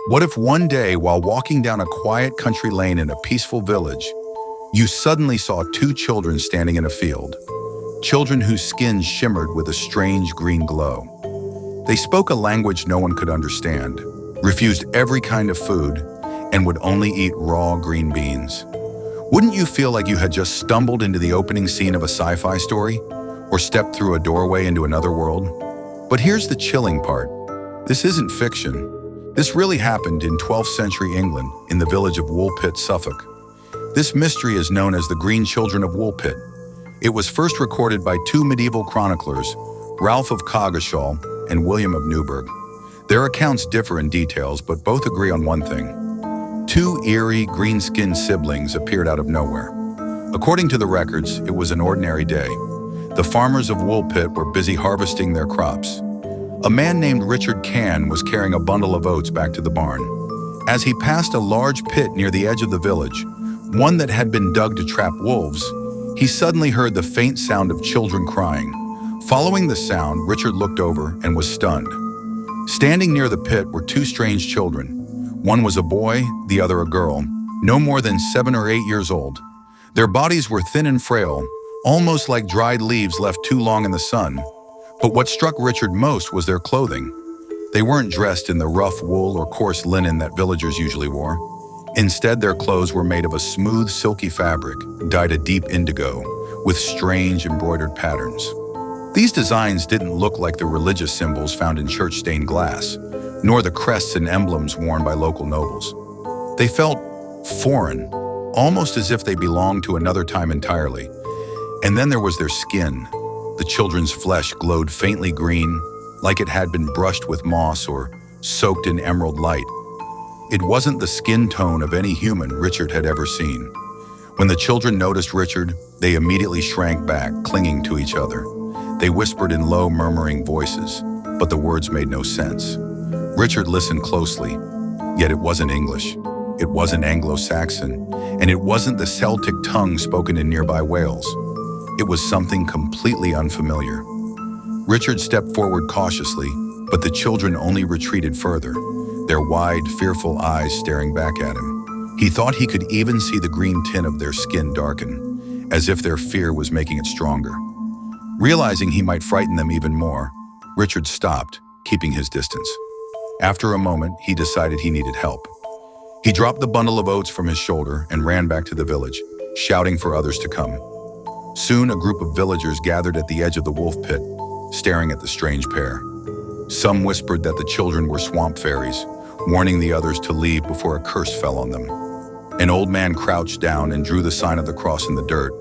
What if one day, while walking down a quiet country lane in a peaceful village, you suddenly saw two children standing in a field, children whose skins shimmered with a strange green glow. They spoke a language no one could understand, refused every kind of food, and would only eat raw green beans. Wouldn't you feel like you had just stumbled into the opening scene of a sci-fi story, or stepped through a doorway into another world? But here's the chilling part. This isn't fiction. This really happened in 12th century England in the village of Woolpit, Suffolk. This mystery is known as the Green Children of Woolpit. It was first recorded by two medieval chroniclers, Ralph of Coggeshall and William of Newburgh. Their accounts differ in details, but both agree on one thing. Two eerie, green-skinned siblings appeared out of nowhere. According to the records, it was an ordinary day. The farmers of Woolpit were busy harvesting their crops. A man named Richard Cann was carrying a bundle of oats back to the barn. As he passed a large pit near the edge of the village, one that had been dug to trap wolves, he suddenly heard the faint sound of children crying. Following the sound, Richard looked over and was stunned. Standing near the pit were two strange children. One was a boy, the other a girl, no more than 7 or 8 years old. Their bodies were thin and frail, almost like dried leaves left too long in the sun. But what struck Richard most was their clothing. They weren't dressed in the rough wool or coarse linen that villagers usually wore. Instead, their clothes were made of a smooth, silky fabric, dyed a deep indigo, with strange embroidered patterns. These designs didn't look like the religious symbols found in church-stained glass, nor the crests and emblems worn by local nobles. They felt foreign, almost as if they belonged to another time entirely. And then there was their skin. The children's flesh glowed faintly green, like it had been brushed with moss or soaked in emerald light. It wasn't the skin tone of any human Richard had ever seen. When the children noticed Richard, they immediately shrank back, clinging to each other. They whispered in low, murmuring voices, but the words made no sense. Richard listened closely, yet it wasn't English. It wasn't Anglo-Saxon, and it wasn't the Celtic tongue spoken in nearby Wales. It was something completely unfamiliar. Richard stepped forward cautiously, but the children only retreated further, their wide, fearful eyes staring back at him. He thought he could even see the green tint of their skin darken, as if their fear was making it stronger. Realizing he might frighten them even more, Richard stopped, keeping his distance. After a moment, he decided he needed help. He dropped the bundle of oats from his shoulder and ran back to the village, shouting for others to come. Soon, a group of villagers gathered at the edge of the wolf pit, staring at the strange pair. Some whispered that the children were swamp fairies, warning the others to leave before a curse fell on them. An old man crouched down and drew the sign of the cross in the dirt,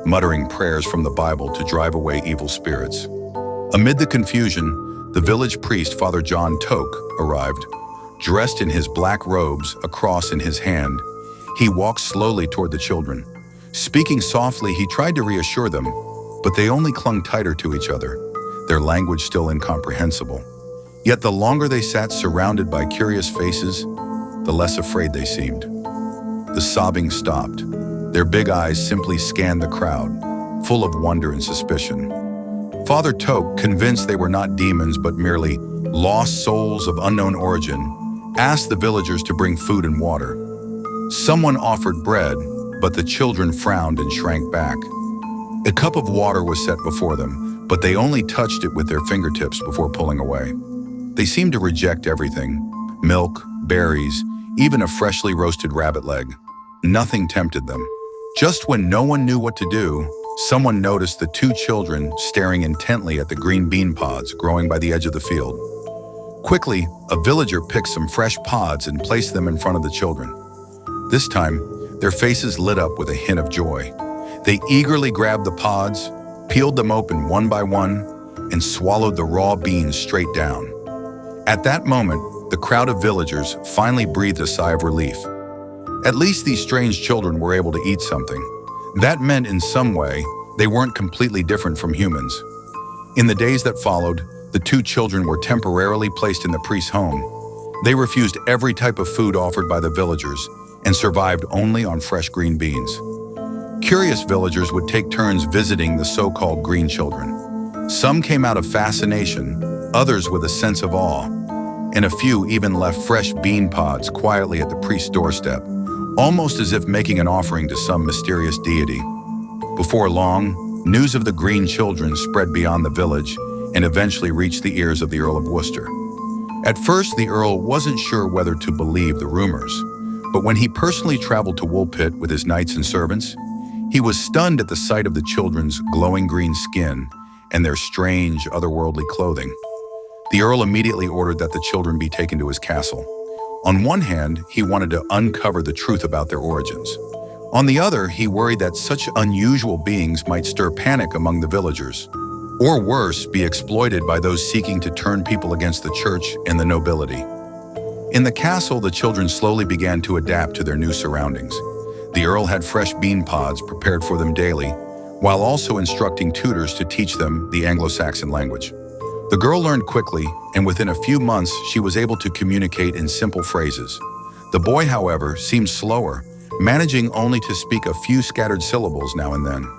muttering prayers from the Bible to drive away evil spirits. Amid the confusion, the village priest, Father John Toke, arrived. Dressed in his black robes, a cross in his hand, he walked slowly toward the children. Speaking softly, he tried to reassure them, but they only clung tighter to each other, their language still incomprehensible. Yet the longer they sat surrounded by curious faces, the less afraid they seemed. The sobbing stopped. Their big eyes simply scanned the crowd, full of wonder and suspicion. Father Toke, convinced they were not demons but merely lost souls of unknown origin, asked the villagers to bring food and water. Someone offered bread, but the children frowned and shrank back. A cup of water was set before them, but they only touched it with their fingertips before pulling away. They seemed to reject everything: milk, berries, even a freshly roasted rabbit leg. Nothing tempted them. Just when no one knew what to do, someone noticed the two children staring intently at the green bean pods growing by the edge of the field. Quickly, a villager picked some fresh pods and placed them in front of the children. This time, their faces lit up with a hint of joy. They eagerly grabbed the pods, peeled them open one by one, and swallowed the raw beans straight down. At that moment, the crowd of villagers finally breathed a sigh of relief. At least these strange children were able to eat something. That meant in some way, they weren't completely different from humans. In the days that followed, the two children were temporarily placed in the priest's home. They refused every type of food offered by the villagers and survived only on fresh green beans. Curious villagers would take turns visiting the so-called green children. Some came out of fascination, others with a sense of awe. and a few even left fresh bean pods quietly at the priest's doorstep, almost as if making an offering to some mysterious deity. Before long, news of the green children spread beyond the village and eventually reached the ears of the Earl of Worcester. At first, the Earl wasn't sure whether to believe the rumors, but when he personally traveled to Woolpit with his knights and servants, he was stunned at the sight of the children's glowing green skin and their strange, otherworldly clothing. The Earl immediately ordered that the children be taken to his castle. On one hand, he wanted to uncover the truth about their origins. On the other, he worried that such unusual beings might stir panic among the villagers, or worse, be exploited by those seeking to turn people against the church and the nobility. In the castle, the children slowly began to adapt to their new surroundings. The Earl had fresh bean pods prepared for them daily, while also instructing tutors to teach them the Anglo-Saxon language. The girl learned quickly, and within a few months, she was able to communicate in simple phrases. The boy, however, seemed slower, managing only to speak a few scattered syllables now and then.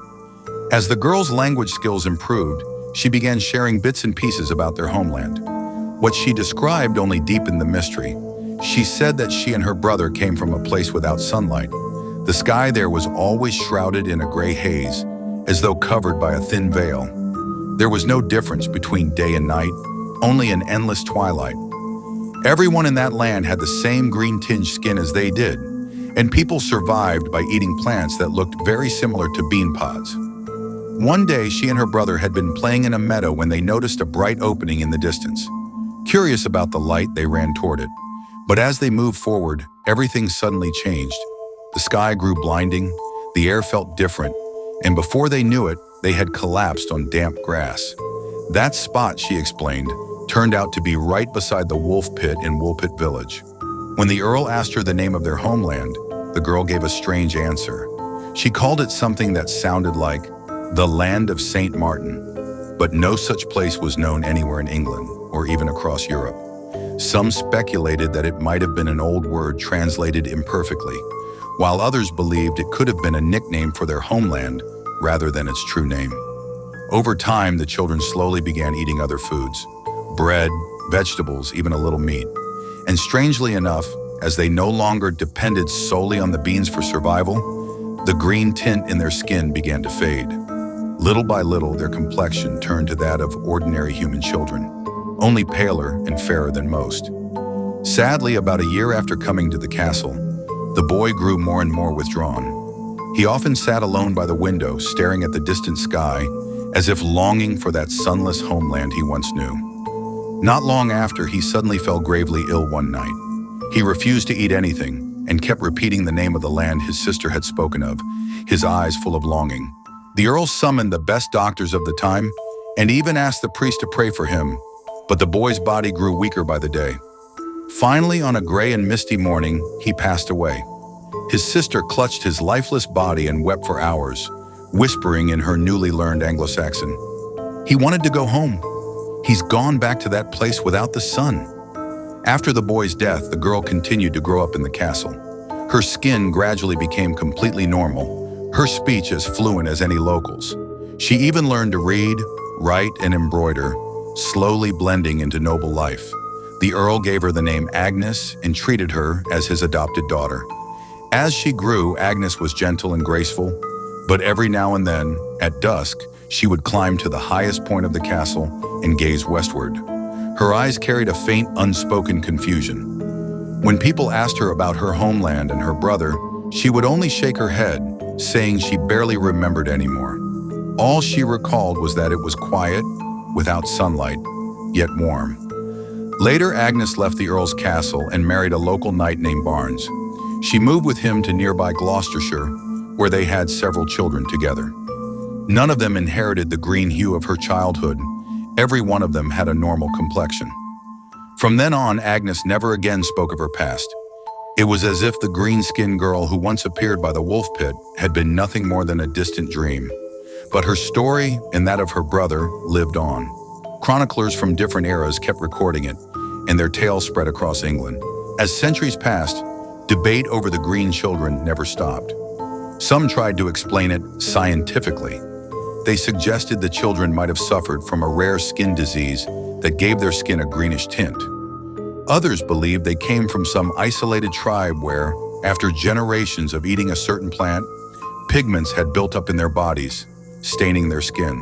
As the girl's language skills improved, she began sharing bits and pieces about their homeland. What she described only deepened the mystery. She said that she and her brother came from a place without sunlight. The sky there was always shrouded in a gray haze, as though covered by a thin veil. There was no difference between day and night, only an endless twilight. Everyone in that land had the same green-tinged skin as they did, and people survived by eating plants that looked very similar to bean pods. One day, she and her brother had been playing in a meadow when they noticed a bright opening in the distance. Curious about the light, they ran toward it. But as they moved forward, everything suddenly changed. The sky grew blinding, the air felt different, and before they knew it, they had collapsed on damp grass. That spot, she explained, turned out to be right beside the wolf pit in Woolpit village. When the Earl asked her the name of their homeland, the girl gave a strange answer. She called it something that sounded like the land of St. Martin, but no such place was known anywhere in England or even across Europe. Some speculated that it might have been an old word translated imperfectly, while others believed it could have been a nickname for their homeland rather than its true name. Over time, the children slowly began eating other foods, bread, vegetables, even a little meat. And strangely enough, as they no longer depended solely on the beans for survival, the green tint in their skin began to fade. Little by little, their complexion turned to that of ordinary human children, only paler and fairer than most. Sadly, about a year after coming to the castle, the boy grew more and more withdrawn. He often sat alone by the window, staring at the distant sky, as if longing for that sunless homeland he once knew. Not long after, he suddenly fell gravely ill one night. He refused to eat anything and kept repeating the name of the land his sister had spoken of, his eyes full of longing. The Earl summoned the best doctors of the time and even asked the priest to pray for him, but the boy's body grew weaker by the day. Finally, on a gray and misty morning, he passed away. His sister clutched his lifeless body and wept for hours, whispering in her newly learned Anglo-Saxon, "He wanted to go home. He's gone back to that place without the sun." After the boy's death, the girl continued to grow up in the castle. Her skin gradually became completely normal, her speech as fluent as any local's. She even learned to read, write, and embroider, slowly blending into noble life. The Earl gave her the name Agnes and treated her as his adopted daughter. As she grew, Agnes was gentle and graceful, but every now and then, at dusk, she would climb to the highest point of the castle and gaze westward. Her eyes carried a faint, unspoken confusion. When people asked her about her homeland and her brother, she would only shake her head, saying she barely remembered anymore. All she recalled was that it was quiet, without sunlight, yet warm. Later, Agnes left the Earl's castle and married a local knight named Barnes. She moved with him to nearby Gloucestershire, where they had several children together. None of them inherited the green hue of her childhood. Every one of them had a normal complexion. From then on, Agnes never again spoke of her past. It was as if the green-skinned girl who once appeared by the wolf pit had been nothing more than a distant dream. But her story and that of her brother lived on. Chroniclers from different eras kept recording it, and their tales spread across England. As centuries passed, debate over the green children never stopped. Some tried to explain it scientifically. They suggested the children might have suffered from a rare skin disease that gave their skin a greenish tint. Others believe they came from some isolated tribe where, after generations of eating a certain plant, pigments had built up in their bodies, staining their skin.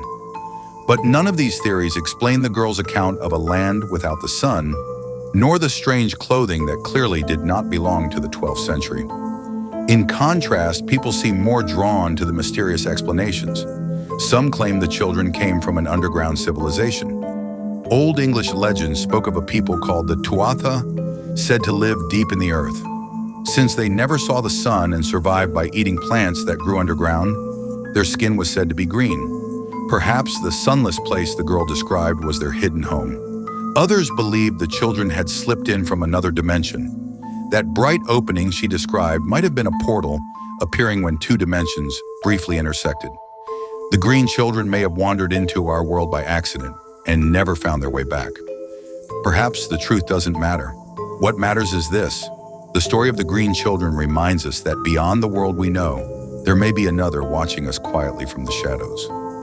But none of these theories explain the girl's account of a land without the sun, nor the strange clothing that clearly did not belong to the 12th century. In contrast, people seem more drawn to the mysterious explanations. Some claim the children came from an underground civilization. Old English legends spoke of a people called the Tuatha, said to live deep in the earth. Since they never saw the sun and survived by eating plants that grew underground, their skin was said to be green. Perhaps the sunless place the girl described was their hidden home. Others believed the children had slipped in from another dimension. That bright opening she described might have been a portal, appearing when two dimensions briefly intersected. The green children may have wandered into our world by accident and never found their way back. Perhaps the truth doesn't matter. What matters is this. The story of the green children reminds us that beyond the world we know, there may be another watching us quietly from the shadows.